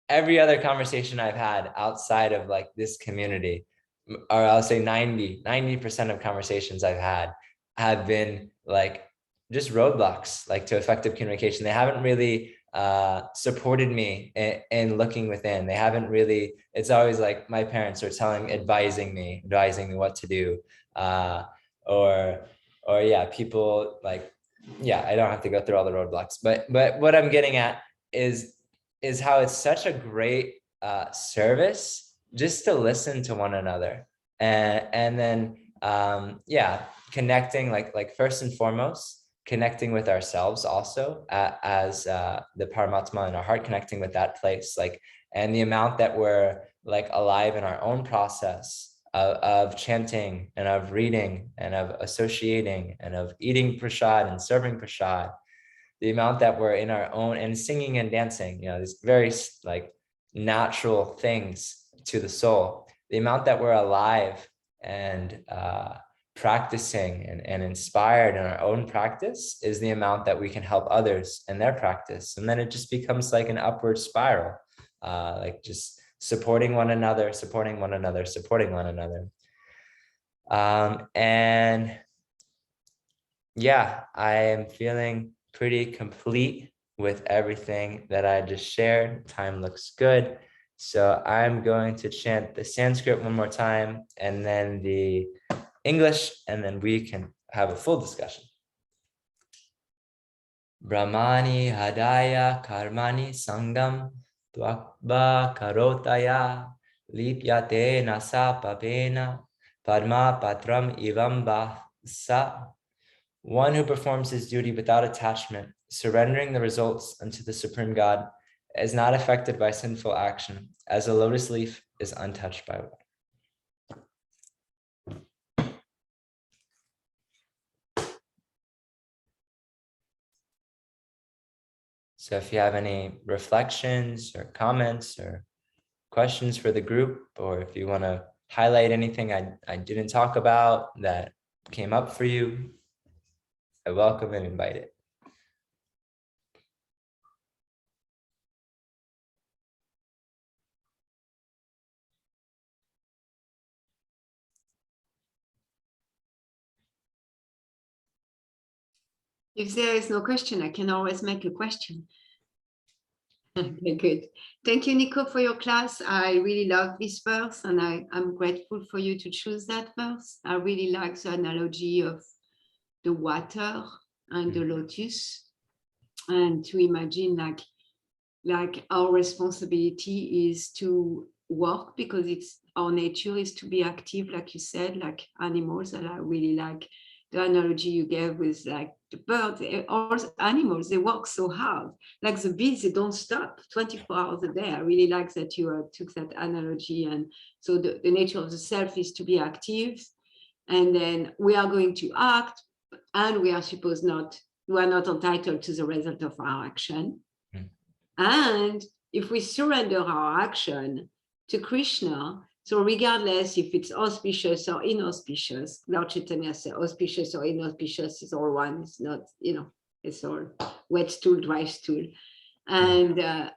every other conversation I've had outside of like this community, or I'll say 90% of conversations I've had have been like just roadblocks, like to effective communication. They haven't really supported me in looking within. They haven't really, it's always like my parents are advising me what to do, or yeah, people like yeah, I don't have to go through all the roadblocks, but what I'm getting at is how it's such a great service just to listen to one another, and then yeah, connecting, like first and foremost, connecting with ourselves also, as the Paramatma in our heart, connecting with that place, like, and the amount that we're like alive in our own process of chanting and of reading and of associating and of eating prasad and serving prasad, the amount that we're in our own, and singing and dancing, these very like natural things to the soul, the amount that we're alive and practicing and inspired in our own practice is the amount that we can help others in their practice. And then it just becomes like an upward spiral, like just supporting one another, supporting one another, supporting one another. And yeah, I am feeling pretty complete with everything that I just shared. Time looks good. So I'm going to chant the Sanskrit one more time and then the English, and then we can have a full discussion. Brahmani hadaya karmani sangam tvakva karotaya lipyate nasa papena padma patram ivam basa. One who performs his duty without attachment, surrendering the results unto the Supreme God, is not affected by sinful action, as a lotus leaf is untouched by water. So if you have any reflections or comments or questions for the group, or if you want to highlight anything I didn't talk about that came up for you, I welcome and invite it. If there is no question, I can always make a question. Okay, good. Thank you, Nico, for your class. I really love this verse, and I'm grateful for you to choose that verse. I really like the analogy of the water and the lotus, and to imagine like our responsibility is to work, because it's our nature is to be active, like you said, like animals. And I really like the analogy you gave with like the birds, all animals, they work so hard. Like the bees, they don't stop 24 hours a day. I really like that you took that analogy. And so the nature of the self is to be active, and then we are going to act, and we are not entitled to the result of our action. And if we surrender our action to Krishna, so regardless if it's auspicious or inauspicious, Lord Chaitanya said auspicious or inauspicious is all one. It's not, it's all wet stool, dry stool. And then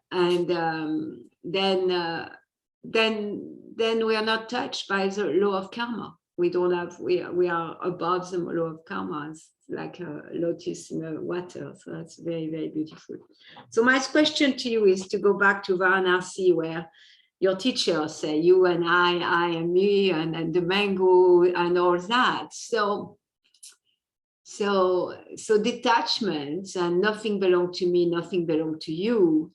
we are not touched by the law of karma. We are above the law of karma. It's like a lotus in the water. So that's very, very beautiful. So my question to you is to go back to Varanasi, where your teacher say you and I and me, and the mango and all that. So detachment and nothing belong to me, nothing belong to you.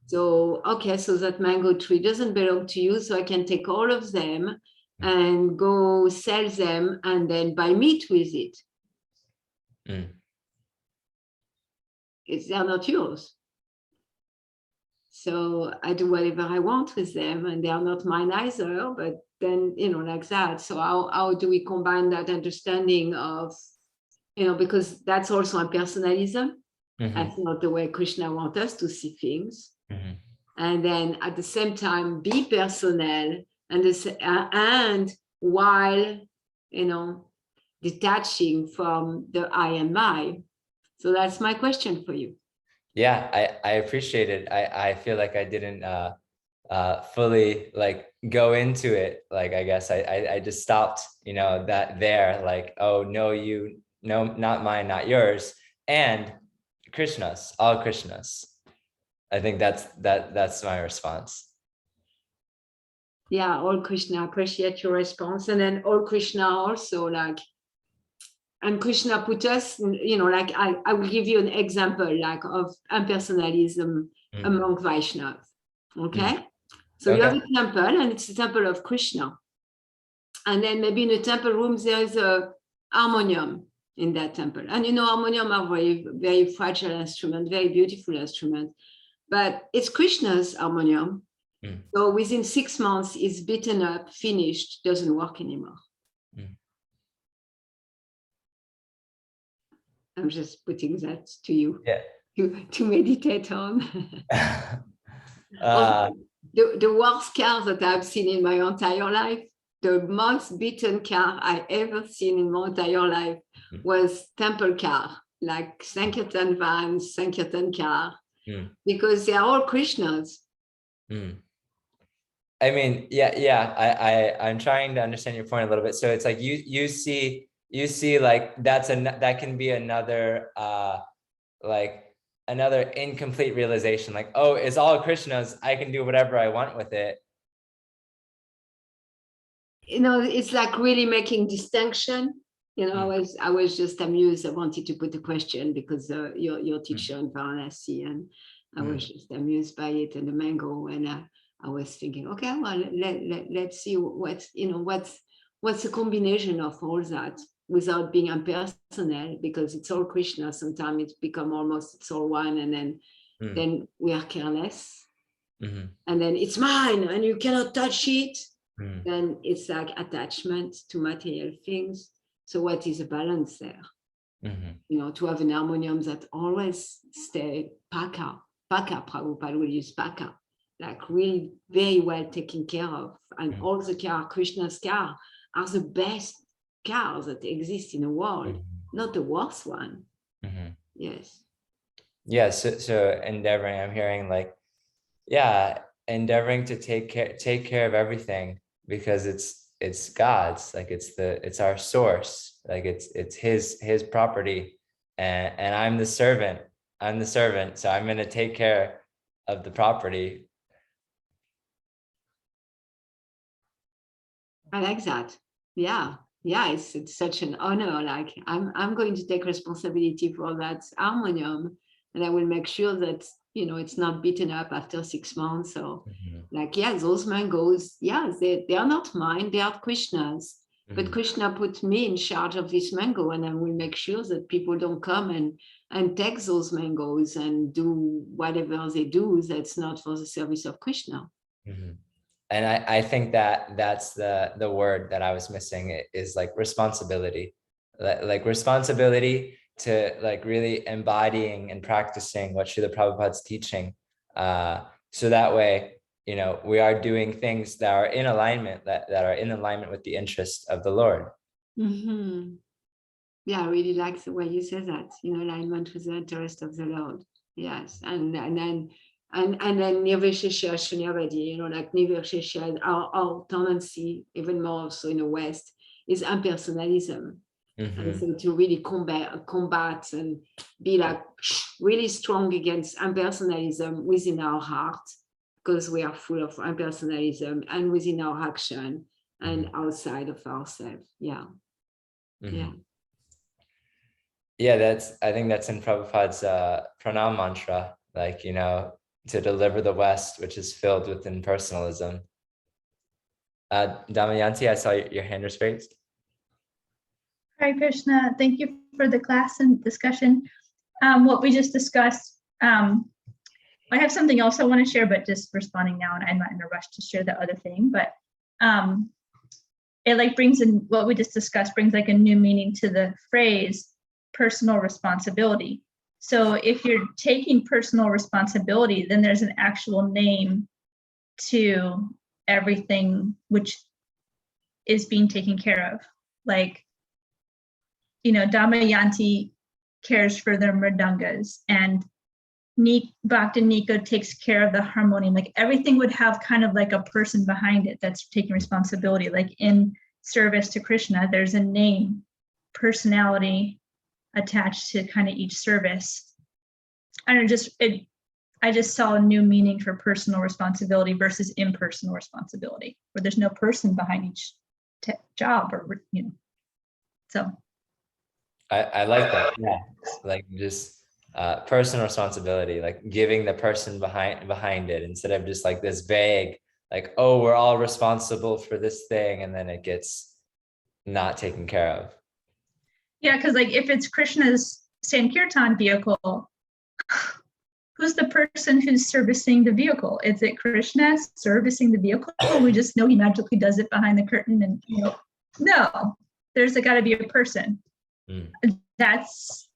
So, okay, so that mango tree doesn't belong to you, so I can take all of them and go sell them and then buy meat with it. They're not yours. So I do whatever I want with them, and they are not mine either, but then, like that. So how do we combine that understanding of, because that's also impersonalism. That's not the way Krishna wants us to see things. And then at the same time, be personal, and while, detaching from the I and my. So that's my question for you. Yeah, I appreciate it. I feel like I didn't fully like go into it. Like, I guess I just stopped, that there, like, oh, no, not mine, not yours, and Krishna's, all Krishna's. I think that's my response. Yeah, all Krishna, appreciate your response. And then all Krishna also, like, and Krishna put us, like I will give you an example like of impersonalism among Vaishnavas. Okay. So you have a temple and it's a temple of Krishna. And then maybe in the temple room, there's a harmonium in that temple. And harmonium are very, very fragile instrument, very beautiful instrument. But it's Krishna's harmonium. So within 6 months, it's beaten up, finished, doesn't work anymore. I'm just putting that to you to meditate on. The worst car that I've seen in my entire life, the most beaten car I ever seen in my entire life was temple car, like Sankirtan vans, Sankirtan car, because they are all Krishnas. I mean, I'm trying to understand your point a little bit. So it's like you see like that can be another another incomplete realization, like, oh, it's all Krishna's, I can do whatever I want with it. It's like really making distinction. I was just amused. I wanted to put a question because your teacher in Varanasi, and I was just amused by it and the mango, and I was thinking, okay, well, let's see what's the combination of all that without being impersonal, because it's all Krishna. Sometimes it's become almost it's all one, and then we are careless, and then it's mine and you cannot touch it. Then it's like attachment to material things. So what is a balance there? To have an harmonium that always stay paka, Prabhupada will use paka, like really very well taken care of. And all the car, Krishna's car, are the best cars that exist in the world, not the worst one. Yes. Yeah. So endeavoring, I'm hearing like, endeavoring to take care of everything, because it's God's, like it's our source, like it's his property, and I'm the servant, so I'm going to take care of the property. I like that. Yeah, it's such an honor. Like I'm going to take responsibility for that harmonium, and I will make sure that it's not beaten up after 6 months. So those mangoes, they are not mine, they are Krishna's. But Krishna put me in charge of this mango, and I will make sure that people don't come and take those mangoes and do whatever they do that's not for the service of Krishna. And I think that's the word that I was missing, is like responsibility, like responsibility to like really embodying and practicing what Srila Prabhupada's teaching. So that way, we are doing things that are in alignment, that are in alignment with the interest of the Lord. Yeah, I really like the way you say that, alignment with the interest of the Lord. Yes. And then Nirvishesha Shunyavadi, like Nirvishesha, our tendency, even more so in the West, is impersonalism. And so to really combat and be like really strong against impersonalism within our heart, because we are full of impersonalism, and within our action and outside of ourselves. Yeah. I think that's in Prabhupada's pranam mantra, like, to deliver the West, which is filled with impersonalism. Damayanti, I saw your hand was raised. Hare Krishna, thank you for the class and discussion. What we just discussed, I have something else I want to share, but just responding now, and I'm not in a rush to share the other thing, but it like brings in what we just discussed, brings like a new meaning to the phrase personal responsibility. So if you're taking personal responsibility, then there's an actual name to everything which is being taken care of. Like, Damayanti cares for their mridangas, and Bhakta Nico takes care of the harmonium. Like everything would have kind of like a person behind it that's taking responsibility. Like in service to Krishna, there's a name, personality attached to kind of each service. I don't know, I just saw a new meaning for personal responsibility versus impersonal responsibility, where there's no person behind each job, or so. I like that. Yeah. Like just personal responsibility, like giving the person behind it instead of just like this vague, like, oh, we're all responsible for this thing, and then it gets not taken care of. Yeah, because like if it's Krishna's Sankirtan vehicle, who's the person who's servicing the vehicle? Is it Krishna servicing the vehicle? We just know he magically does it behind the curtain, and no, there's got to be a person. That's,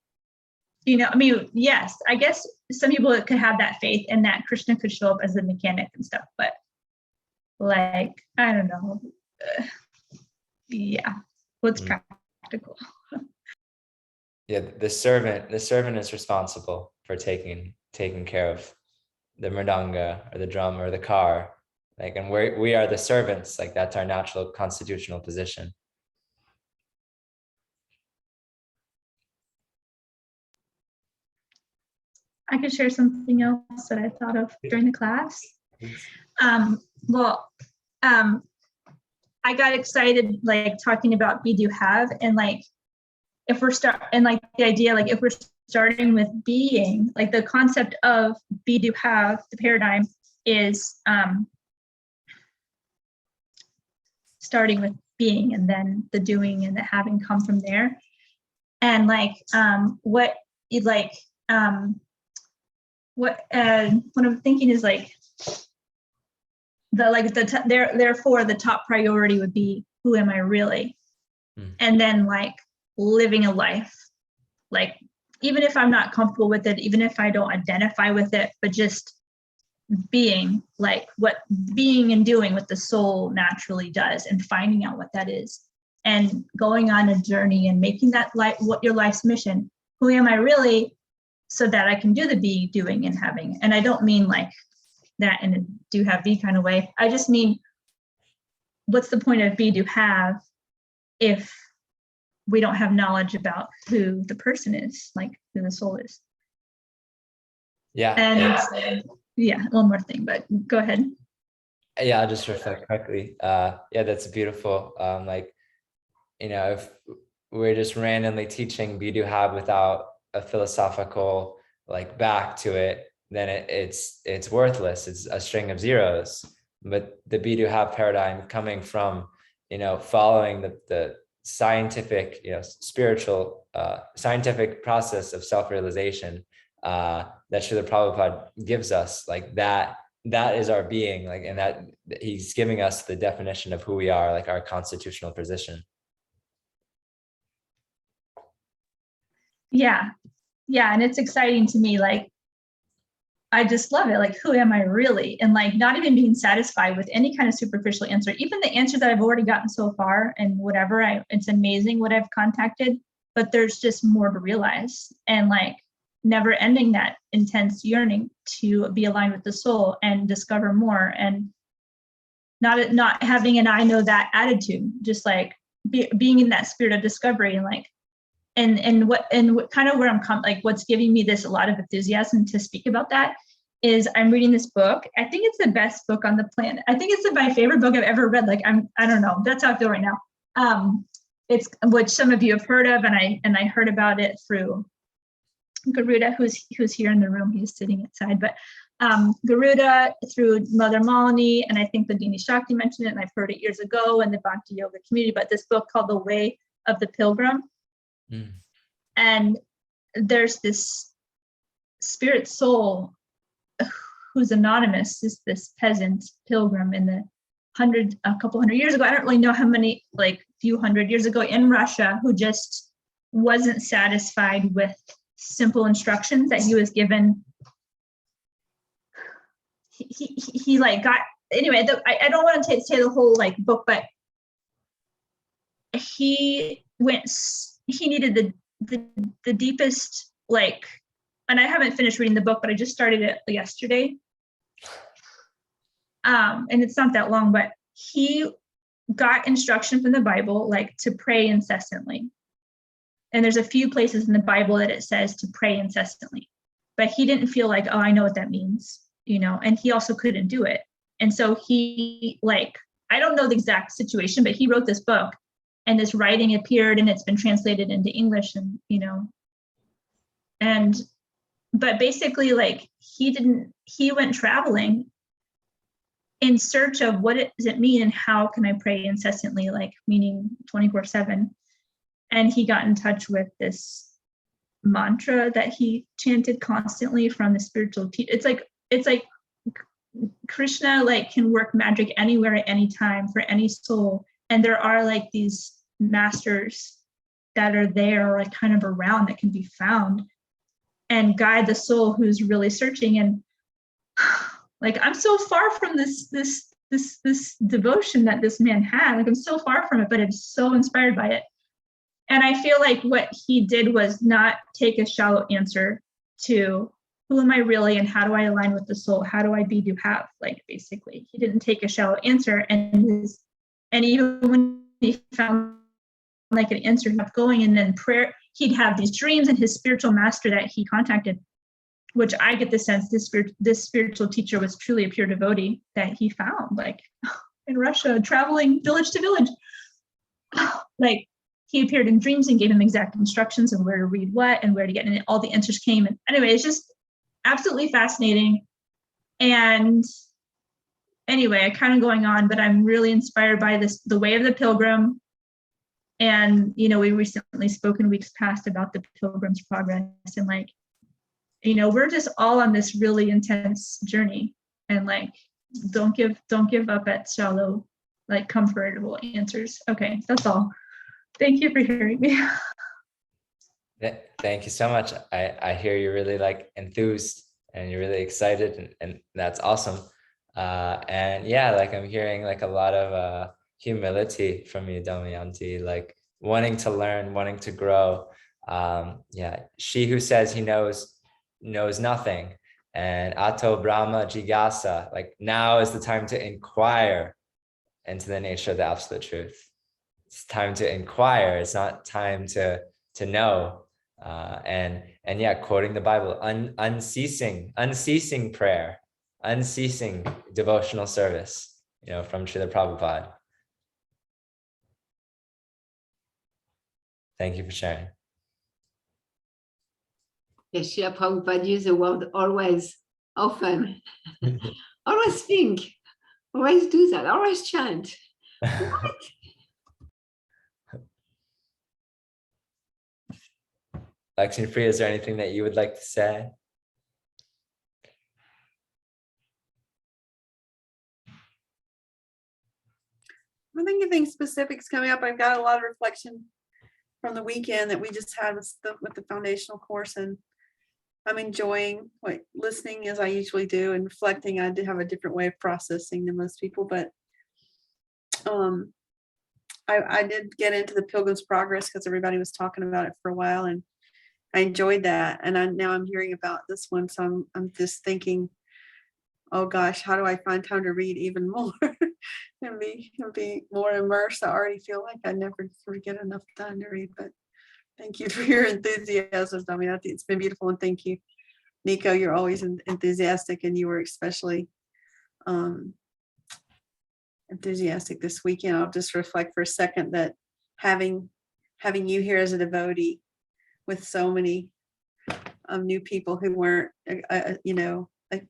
I mean, yes, I guess some people could have that faith and that Krishna could show up as a mechanic and stuff, but like, I don't know. Yeah, what's practical? Yeah, the servant is responsible for taking care of the mridanga or the drum or the car, like, and we are the servants, like that's our natural constitutional position. I could share something else that I thought of during the class. I got excited like talking about be do have, and like if we're the idea, like if we're starting with being, like the concept of be do have, the paradigm is starting with being, and then the doing and the having come from there. And like what I'm thinking is like therefore the top priority would be who am I really? And then like living a life, like even if I'm not comfortable with it, even if I don't identify with it, but just being, like what being and doing what the soul naturally does, and finding out what that is, and going on a journey and making that what your life's mission. Who am I really? So that I can do the be, doing, and having. And I don't mean like that in a do have be kind of way. I just mean, what's the point of be do have if we don't have knowledge about who the person is, like who the soul is? Yeah. And yeah, one more thing, but go ahead. Yeah, I'll just reflect quickly. Yeah, that's beautiful. Like, if we're just randomly teaching be do have without a philosophical like back to it, then it's worthless. It's a string of zeros. But the be do have paradigm coming from following the scientific spiritual scientific process of self-realization that Srila Prabhupada gives us, like that is our being, like, and that he's giving us the definition of who we are, like our constitutional position. Yeah, and it's exciting to me. Like, I just love it. Like, who am I really? And like, not even being satisfied with any kind of superficial answer, even the answer that I've already gotten so far, and whatever, it's amazing what I've contacted, but there's just more to realize, and like never ending that intense yearning to be aligned with the soul and discover more, and not having an I know that attitude, just like being in that spirit of discovery, and like, and what kind of where I'm like what's giving me this a lot of enthusiasm to speak about that is I'm reading this book. I think it's the best book on the planet. I think it's my favorite book I've ever read. Like I don't know. That's how I feel right now. It's which some of you have heard of, and I heard about it through Garuda, who's here in the room. He's sitting inside, but Garuda, through Mother Malini, and I think the Dini Shakti mentioned it, and I've heard it years ago in the Bhakti Yoga community. But this book called The Way of the Pilgrim. And there's this spirit soul who's anonymous, is this peasant pilgrim in a couple hundred years ago. I don't really know how many, like few hundred years ago in Russia, who just wasn't satisfied with simple instructions that he was given. He like got, anyway, I don't want to say the whole like book, but he needed the deepest, like, and I haven't finished reading the book, but I just started it yesterday. And it's not that long, but he got instruction from the Bible, like to pray incessantly. And there's a few places in the Bible that it says to pray incessantly, but he didn't feel like, oh, I know what that means, and he also couldn't do it. And so he, like, I don't know the exact situation, but he wrote this book and this writing appeared, and it's been translated into English, and but basically, like, he went traveling in search of what does it mean and how can I pray incessantly, like meaning 24/7. And he got in touch with this mantra that he chanted constantly from the spiritual teacher. It's like Krishna like can work magic anywhere at any time for any soul. And there are like these masters that are there, like kind of around, that can be found and guide the soul who's really searching. And like, I'm so far from this devotion that this man had. Like, I'm so far from it, but I'm so inspired by it. And I feel like what he did was not take a shallow answer to who am I really and how do I align with the soul? How do I be, do, have? Like, basically, he didn't take a shallow answer. And even when he found like an answer, he kept going. And then prayer, he'd have these dreams, and his spiritual master that he contacted, which I get the sense this spiritual teacher was truly a pure devotee that he found, like in Russia, traveling village to village. Like, he appeared in dreams and gave him exact instructions of where to read what and where to get, and all the answers came. And anyway, it's just absolutely fascinating. And anyway, I kind of going on, but I'm really inspired by this, the way of the pilgrim. And, we recently spoke in weeks past about the Pilgrim's Progress, and like, we're just all on this really intense journey, and like, don't give up at shallow, like comfortable answers. Okay, that's all. Thank you for hearing me. Thank you so much. I hear you're really like enthused and you're really excited, and that's awesome. And yeah, like I'm hearing like a lot of humility from you, Damayanti, like wanting to learn, wanting to grow. Yeah, she who says he knows nothing. And Ato Brahma Jigasa, like now is the time to inquire into the nature of the absolute truth. It's time to inquire. It's not time to know. And yeah, quoting the Bible, unceasing prayer, unceasing devotional service, from Srila Prabhupada. Thank you for sharing. Yes, Srila Prabhupada used the word always, often. Always think, always do that, always chant. What? Lakshmi Priya, is there anything that you would like to say? I don't think anything specifics coming up. I've got a lot of reflection from the weekend that we just had with the foundational course, and I'm enjoying listening as I usually do, and reflecting. I do have a different way of processing than most people, but I did get into the Pilgrim's Progress because everybody was talking about it for a while, and I enjoyed that. And now I'm hearing about this one, so I'm just thinking, oh gosh, how do I find time to read even more and be more immersed? I already feel like I never get enough time to read, but thank you for your enthusiasm, Damayanti. It's been beautiful, and thank you, Nico. You're always enthusiastic, and you were especially enthusiastic this weekend. I'll just reflect for a second that having you here as a devotee with so many new people who weren't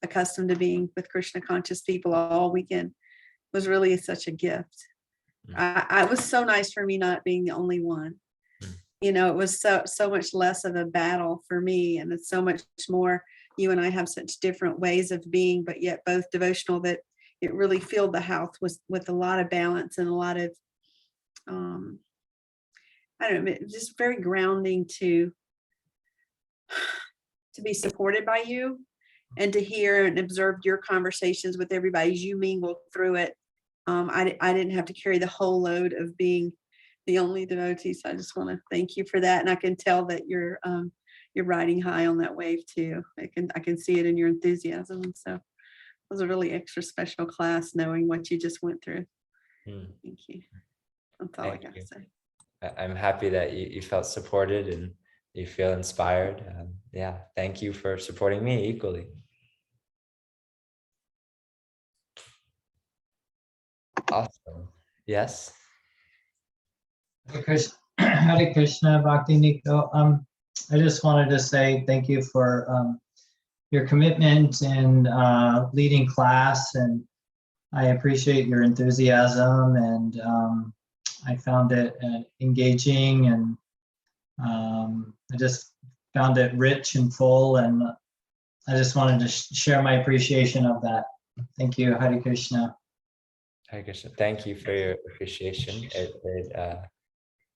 accustomed to being with Krishna conscious people all weekend was really such a gift. It was so nice for me not being the only one. It was so much less of a battle for me, and it's so much more, you and I have such different ways of being, but yet both devotional, that it really filled the house with a lot of balance and a lot of I don't know, just very grounding to be supported by you, and to hear and observe your conversations with everybody as you mingle through it. I didn't have to carry the whole load of being the only devotee. So I just want to thank you for that. And I can tell that you're riding high on that wave too. I can see it in your enthusiasm. And so it was a really extra special class, knowing what you just went through. Thank you. That's all I got to say. I'm happy that you felt supported and you feel inspired. Yeah, thank you for supporting me equally. Awesome. Yes. Hare Krishna, Bhakti Nico. I just wanted to say thank you for your commitment in leading class, and I appreciate your enthusiasm, and I found it engaging, and I just found it rich and full, and I just wanted to share my appreciation of that. Thank you. Hare Krishna. Hare Krishna. Thank you for your appreciation. It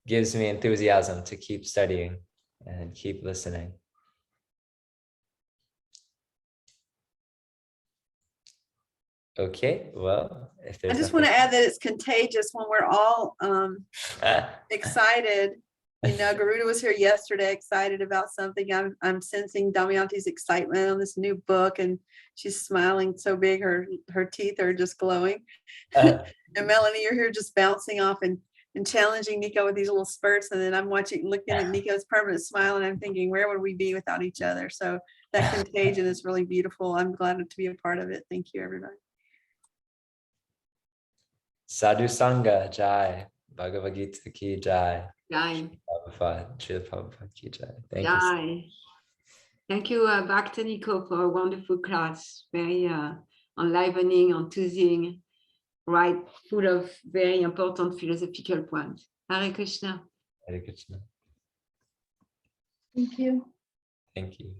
gives me enthusiasm to keep studying and keep listening. Okay, well, if I there's just want to nothing- add that it's contagious when we're all excited. You know, Garuda was here yesterday, excited about something. I'm sensing Damayanti's excitement on this new book, and she's smiling so big, her teeth are just glowing. And Melanie, you're here just bouncing off and challenging Nico with these little spurts. And then I'm looking at Nico's permanent smile, and I'm thinking, where would we be without each other? So that contagion is really beautiful. I'm glad to be a part of it. Thank you, everybody. Sadhu Sangha Jai, Bhagavad Gita ki Jai, Jai. Prabhupada, Srila Prabhupada ki Jai. Thank you. Jai. Thank you, Bhakta Nico, for a wonderful class. Very enlivening, enthusing, right, full of very important philosophical points. Hare Krishna. Hare Krishna. Thank you. Thank you.